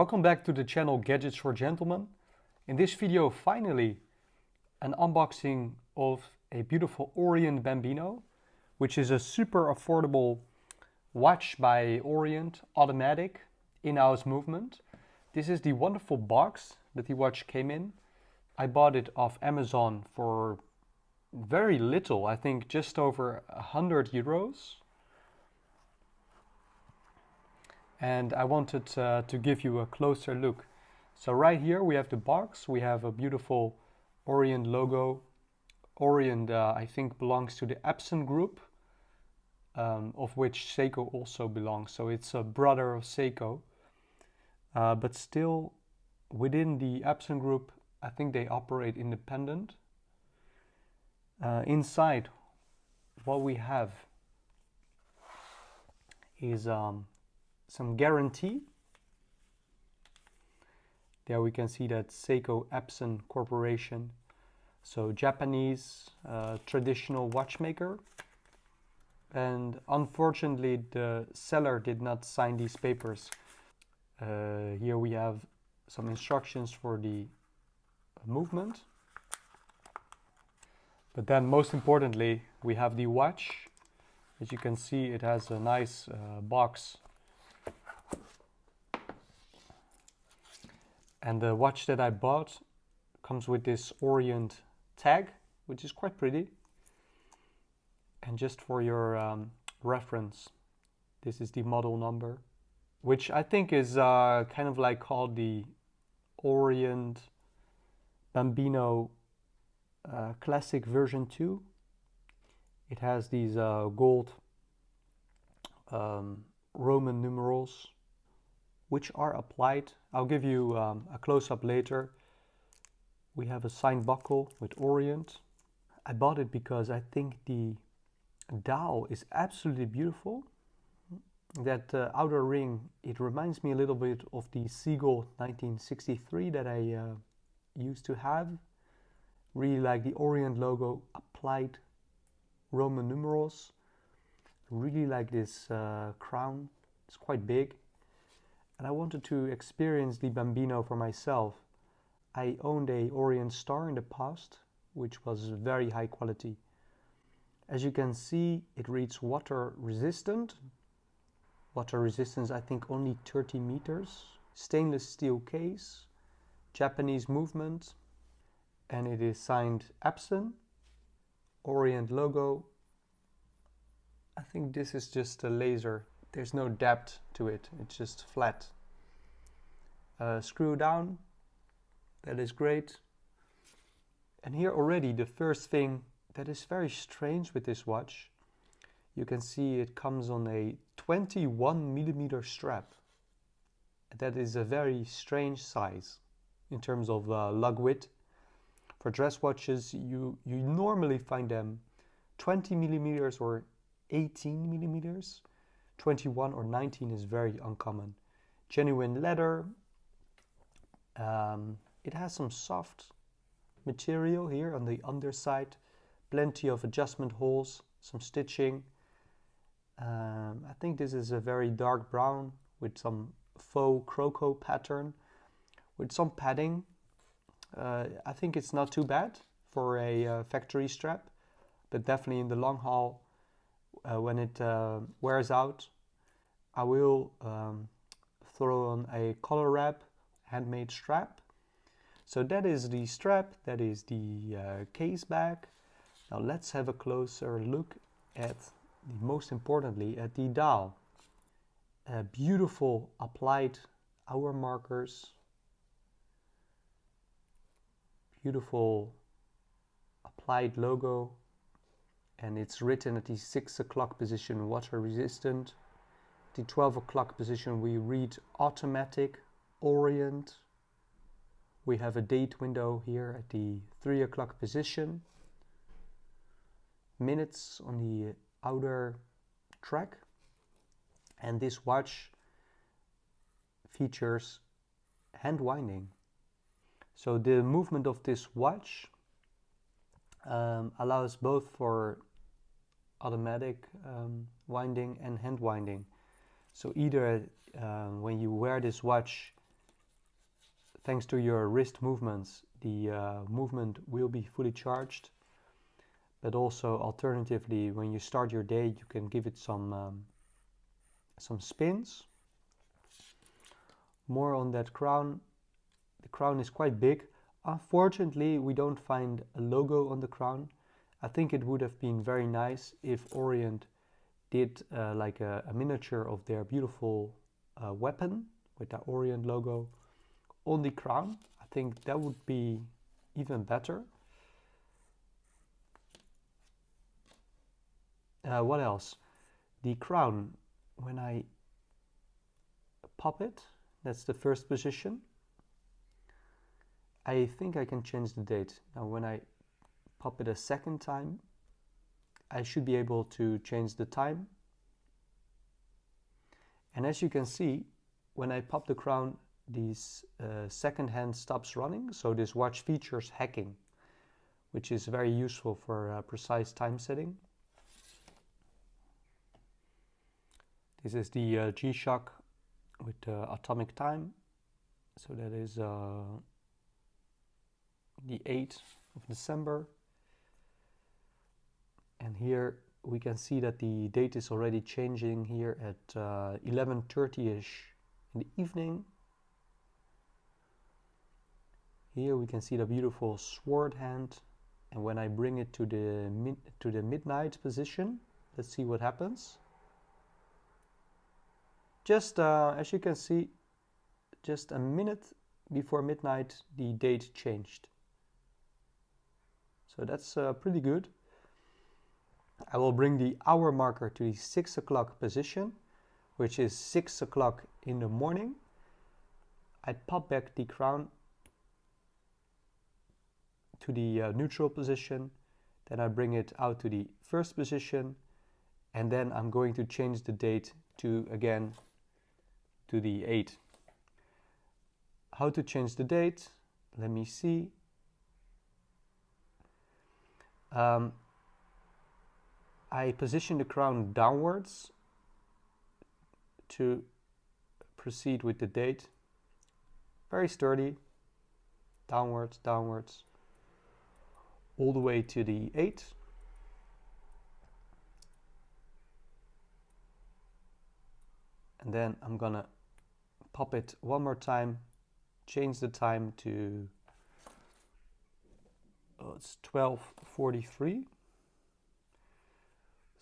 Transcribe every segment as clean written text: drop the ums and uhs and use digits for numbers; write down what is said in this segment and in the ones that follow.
Welcome back to the channel Gadgets for Gentlemen. In this video, finally, an unboxing of a beautiful Orient Bambino, which is a super affordable watch by Orient, automatic, in-house movement. This is the wonderful box that the watch came in. I bought it off Amazon for very little, I think just over 100 euros. And I wanted to give you a closer look. So right here we have the box, we have a beautiful Orient logo. Orient I think belongs to the Epson group, of which Seiko also belongs. So it's a brother of Seiko. But still within the Epson group, I think they operate independent. Inside, what we have is some guarantee. There we can see that Seiko Epson Corporation, so Japanese traditional watchmaker. And unfortunately the seller did not sign these papers. Here we have some instructions for the movement. But then most importantly we have the watch. As you can see, it has a nice box. And the watch that I bought comes with this Orient tag, which is quite pretty. And just for your reference, this is the model number, which I think is kind of like called the Orient Bambino Classic version 2. It has these gold Roman numerals which are applied. I'll give you a close-up later. We have a signed buckle with Orient. I bought it because I think the dial is absolutely beautiful. That outer ring, it reminds me a little bit of the Seagull 1963 that I used to have. Really like the Orient logo applied Roman numerals. Really like this crown. It's quite big. And I wanted to experience the Bambino for myself. I owned a Orient Star in the past, which was very high quality. As you can see, it reads water resistant. Water resistance, I think only 30 meters. Stainless steel case, Japanese movement, and it is signed Epson, Orient logo. I think this is just a laser. There's no depth to it, it's just flat. Screw down, that is great. And here already the first thing that is very strange with this watch, you can see it comes on a 21mm strap. That is a very strange size in terms of lug width. For dress watches, you normally find them 20mm or 18mm. 21 or 19 is very uncommon. Genuine leather. It has some soft material here on the underside. Plenty of adjustment holes, some stitching. I think this is a very dark brown with some faux croco pattern with some padding. I think it's not too bad for a factory strap, but definitely in the long haul, when it wears out, I will throw on a collar wrap, handmade strap. So that is the strap, that is the case back. Now let's have a closer look at, most importantly, at the dial. Beautiful applied hour markers. Beautiful applied logo. And it's written at the 6 o'clock position, water resistant. The 12 o'clock position we read automatic, Orient. We have a date window here at the 3 o'clock position. Minutes on the outer track. And this watch features hand winding. So the movement of this watch allows both for automatic winding and hand winding. So either when you wear this watch, thanks to your wrist movements, the movement will be fully charged. But also alternatively, when you start your day, you can give it some spins. More on that crown. The crown is quite big. Unfortunately, we don't find a logo on the crown. I think it would have been very nice if Orient did like a miniature of their beautiful weapon with the Orient logo on the crown. I think that would be even better. What else? The crown, when I pop it, that's the first position. I think I can change the date. Now when I pop it a second time, I should be able to change the time. And as you can see, when I pop the crown, this second hand stops running. So this watch features hacking, which is very useful for precise time setting. This is the G-Shock with atomic time. So that is the 8th of December. And here we can see that the date is already changing here at 11:30ish in the evening. Here we can see the beautiful sword hand. And when I bring it to the midnight position, let's see what happens. Just as you can see, just a minute before midnight, the date changed. So that's pretty good. I will bring the hour marker to the 6 o'clock position, which is 6 o'clock in the morning. I pop back the crown to the neutral position. Then I bring it out to the first position. And then I'm going to change the date to, again, to the 8th. How to change the date? Let me see. I position the crown downwards to proceed with the date. Very sturdy. Downwards, downwards. All the way to the 8th. And then I'm gonna pop it one more time, change the time to, it's 12:43.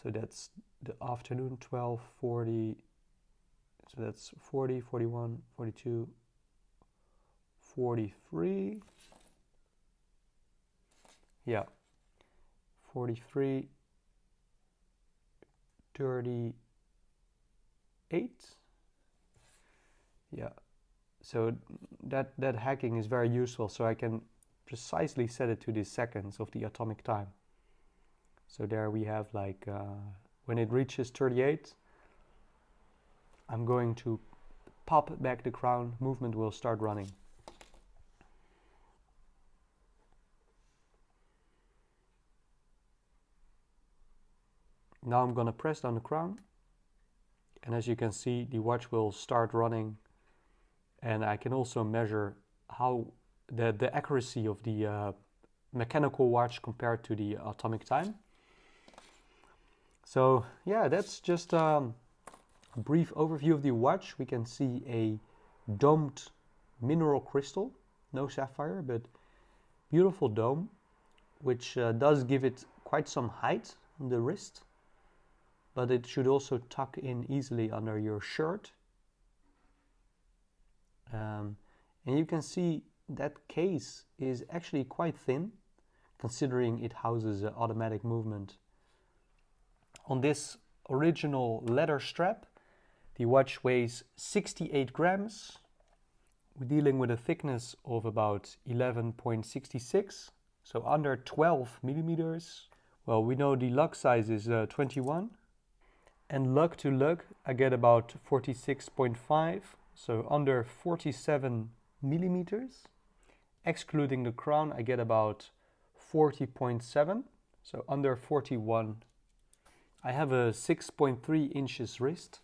So that's the afternoon, 12:40. So that's 40, 41, 42, 43. Yeah, 43, 38. Yeah, so that hacking is very useful, so I can precisely set it to the seconds of the atomic time. So there we have like, when it reaches 38, I'm going to pop back the crown, movement will start running. Now I'm going to press down the crown, and as you can see, the watch will start running. And I can also measure how the accuracy of the mechanical watch compared to the atomic time. So yeah, that's just a brief overview of the watch. We can see a domed mineral crystal, no sapphire, but beautiful dome, which does give it quite some height on the wrist, but it should also tuck in easily under your shirt. And you can see that case is actually quite thin, considering it houses an automatic movement. On this original leather strap, the watch weighs 68 grams. We're dealing with a thickness of about 11.66, so under 12 millimeters. Well, we know the lug size is 21. And lug to lug, I get about 46.5, so under 47 millimeters. Excluding the crown, I get about 40.7, so under 41. I have a 6.3 inches wrist.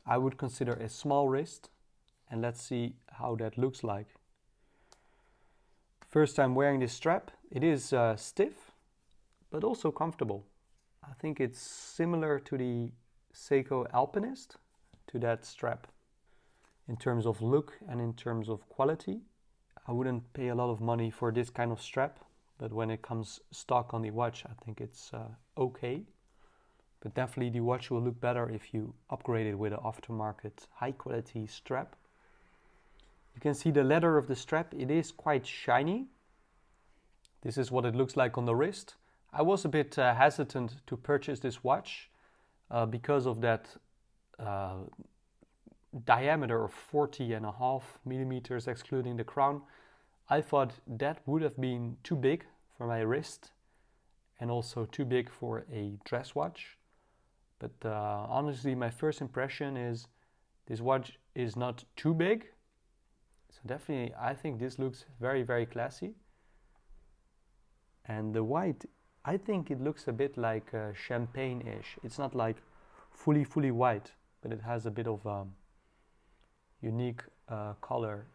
I would consider a small wrist, and let's see how that looks like. first time wearing this strap. It is stiff, but also comfortable. I think it's similar to the Seiko Alpinist, to that strap. In terms of look and in terms of quality, I wouldn't pay a lot of money for this kind of strap, but when it comes stock on the watch, I think it's okay. But definitely the watch will look better if you upgrade it with an aftermarket high quality strap. You can see the leather of the strap, it is quite shiny. This is what it looks like on the wrist. I was a bit hesitant to purchase this watch because of that diameter of 40.5 millimeters excluding the crown. I thought that would have been too big for my wrist and also too big for a dress watch. But honestly, my first impression is this watch is not too big. So definitely, I think this looks very, very classy. And the white, I think it looks a bit like champagne-ish. It's not like fully white, but it has a bit of unique color.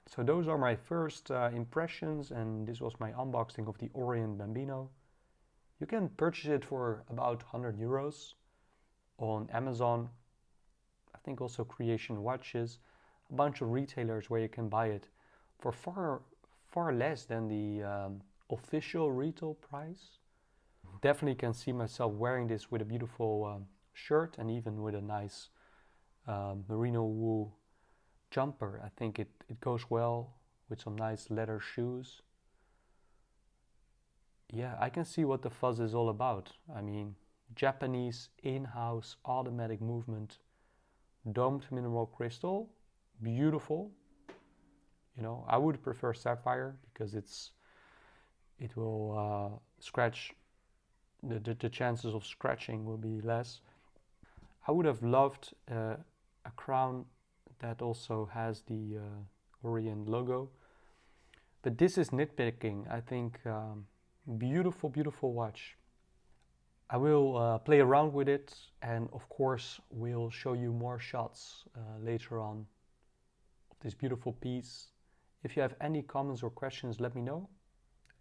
So those are my first impressions, and this was my unboxing of the Orient Bambino. You can purchase it for about 100 euros on Amazon. I think also Creation Watches, a bunch of retailers where you can buy it for far less than the official retail price. Definitely can see myself wearing this with a beautiful shirt and even with a nice merino wool jumper. I think it goes well with some nice leather shoes. Yeah, I can see what the fuzz is all about. I mean, Japanese in-house automatic movement, domed mineral crystal, beautiful. You know, I would prefer sapphire because it will scratch. The chances of scratching will be less. I would have loved a crown that also has the Orient logo, but this is nitpicking. I think beautiful watch. I will play around with it, and of course we'll show you more shots later on of this beautiful piece. If you have any comments or questions, let me know,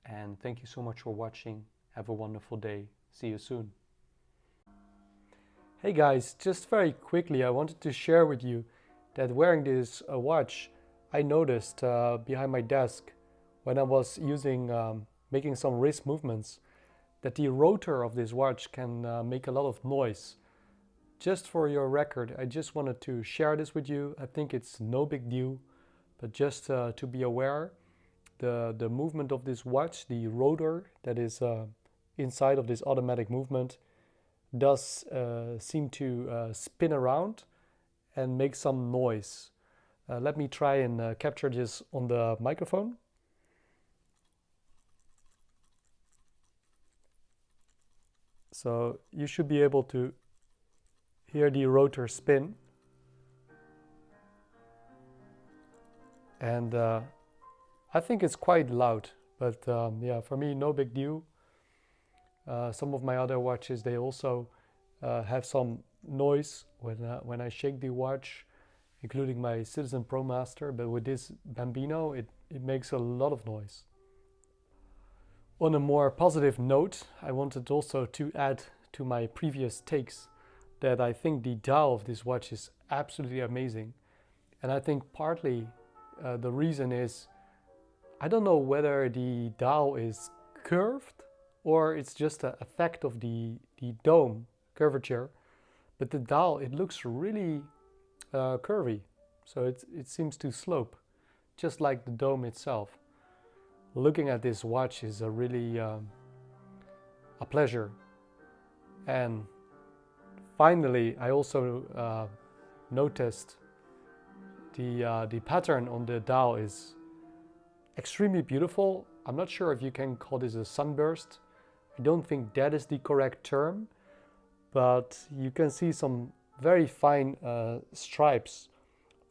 and thank you so much for watching. Have a wonderful day. See you soon. Hey guys, just very quickly I wanted to share with you that wearing this watch, I noticed behind my desk when I was making some wrist movements, that the rotor of this watch can make a lot of noise. Just for your record, I just wanted to share this with you. I think it's no big deal, but just to be aware, the movement of this watch, the rotor that is inside of this automatic movement, does seem to spin around and make some noise. Let me try and capture this on the microphone. So you should be able to hear the rotor spin. And I think it's quite loud, but yeah, for me, no big deal. Some of my other watches, they also have some noise when I shake the watch, including my Citizen Pro Master, but with this Bambino, it makes a lot of noise. On a more positive note, I wanted also to add to my previous takes that I think the dial of this watch is absolutely amazing. And I think partly the reason is, I don't know whether the dial is curved or it's just an effect of the dome curvature, but the dial, it looks really curvy. So it seems to slope, just like the dome itself. Looking at this watch is a really a pleasure. And finally, I also noticed the pattern on the dial is extremely beautiful. I'm not sure if you can call this a sunburst. I don't think that is the correct term, but you can see some very fine stripes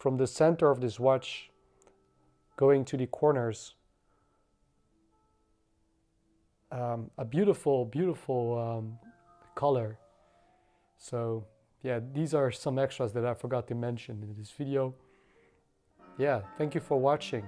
from the center of this watch going to the corners. A beautiful color. So yeah, these are some extras that I forgot to mention in this video. Yeah, thank you for watching.